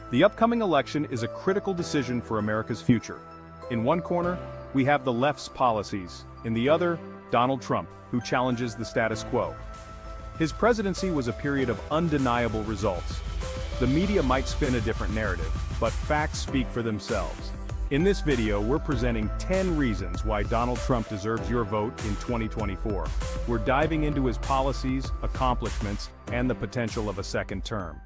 The upcoming election is a critical decision for America's future. In one corner, we have the left's policies. In the other, Donald Trump, who challenges the status quo. His presidency was a period of undeniable results. The media might spin a different narrative, but facts speak for themselves. In this video, we're presenting 10 reasons why Donald Trump deserves your vote in 2024. We're diving into his policies, accomplishments, and the potential of a second term.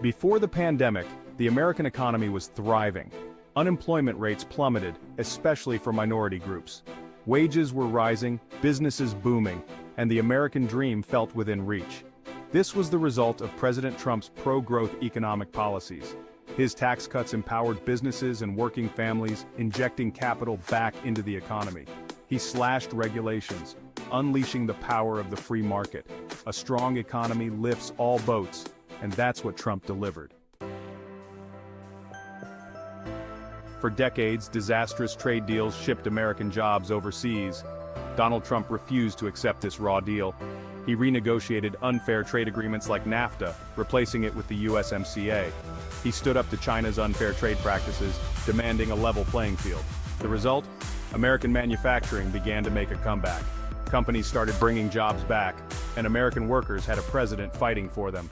Before the pandemic, the American economy was thriving. Unemployment rates plummeted, especially for minority groups. Wages were rising, businesses booming, and the American dream felt within reach. This was the result of President Trump's pro-growth economic policies. His tax cuts empowered businesses and working families, injecting capital back into the economy. He slashed regulations, unleashing the power of the free market. A strong economy lifts all boats, and that's what Trump delivered. For decades, disastrous trade deals shipped American jobs overseas. Donald Trump refused to accept this raw deal. He renegotiated unfair trade agreements like NAFTA, replacing it with the USMCA. He stood up to China's unfair trade practices, demanding a level playing field. The result? American manufacturing began to make a comeback. Companies started bringing jobs back, and American workers had a president fighting for them.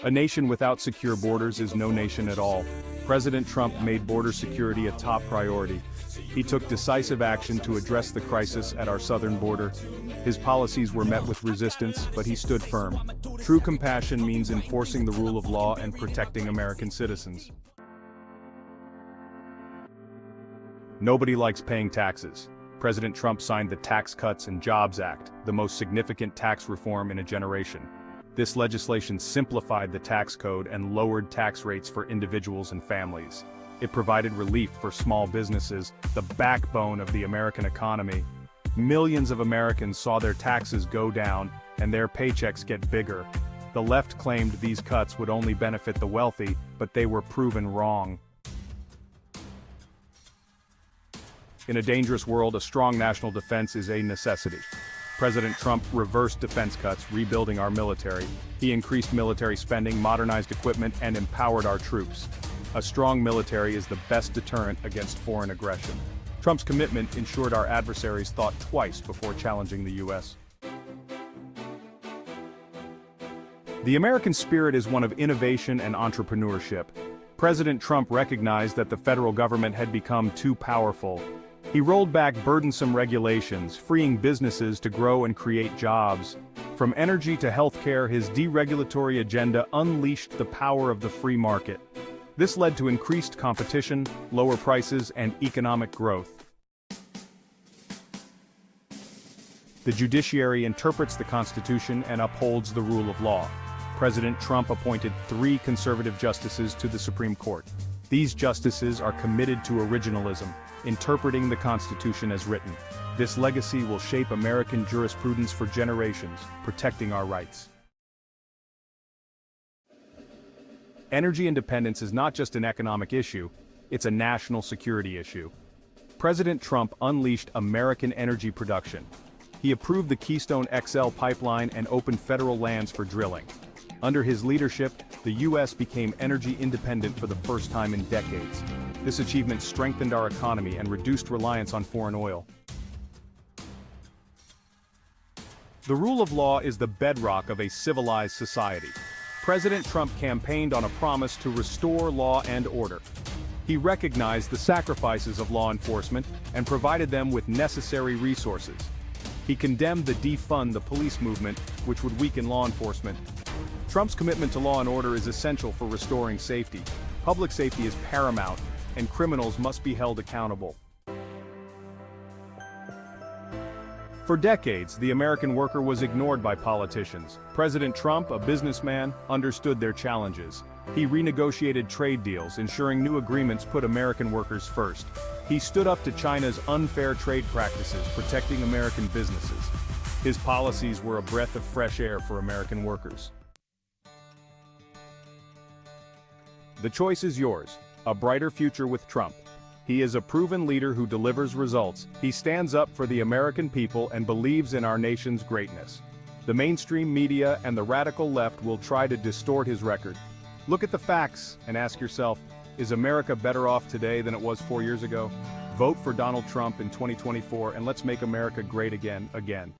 A nation without secure borders is no nation at all. President Trump made border security a top priority. He took decisive action to address the crisis at our southern border. His policies were met with resistance, but he stood firm. True compassion means enforcing the rule of law and protecting American citizens. Nobody likes paying taxes. President Trump signed the Tax Cuts and Jobs Act, the most significant tax reform in a generation. This legislation simplified the tax code and lowered tax rates for individuals and families. It provided relief for small businesses, the backbone of the American economy. Millions of Americans saw their taxes go down and their paychecks get bigger. The left claimed these cuts would only benefit the wealthy, but they were proven wrong. In a dangerous world, a strong national defense is a necessity. President Trump reversed defense cuts, rebuilding our military. He increased military spending, modernized equipment, and empowered our troops. A strong military is the best deterrent against foreign aggression. Trump's commitment ensured our adversaries thought twice before challenging the U.S. The American spirit is one of innovation and entrepreneurship. President Trump recognized that the federal government had become too powerful. He rolled back burdensome regulations, freeing businesses to grow and create jobs. From energy to healthcare, his deregulatory agenda unleashed the power of the free market. This led to increased competition, lower prices, and economic growth. The judiciary interprets the Constitution and upholds the rule of law. President Trump appointed 3 conservative justices to the Supreme Court. These justices are committed to originalism, interpreting the Constitution as written. This legacy will shape American jurisprudence for generations, protecting our rights. Energy independence is not just an economic issue, it's a national security issue. President Trump unleashed American energy production. He approved the Keystone XL pipeline and opened federal lands for drilling. Under his leadership, the U.S. became energy independent for the first time in decades. This achievement strengthened our economy and reduced reliance on foreign oil. The rule of law is the bedrock of a civilized society. President Trump campaigned on a promise to restore law and order. He recognized the sacrifices of law enforcement and provided them with necessary resources. He condemned the defund the police movement, which would weaken law enforcement. Trump's commitment to law and order is essential for restoring safety. Public safety is paramount, and criminals must be held accountable. For decades, the American worker was ignored by politicians. President Trump, a businessman, understood their challenges. He renegotiated trade deals, ensuring new agreements put American workers first. He stood up to China's unfair trade practices, protecting American businesses. His policies were a breath of fresh air for American workers. The choice is yours. A brighter future with Trump. He is a proven leader who delivers results. He stands up for the American people and believes in our nation's greatness. The mainstream media and the radical left will try to distort his record. Look at the facts and ask yourself, is America better off today than it was 4 years ago? Vote for Donald Trump in 2024 and let's make America great again.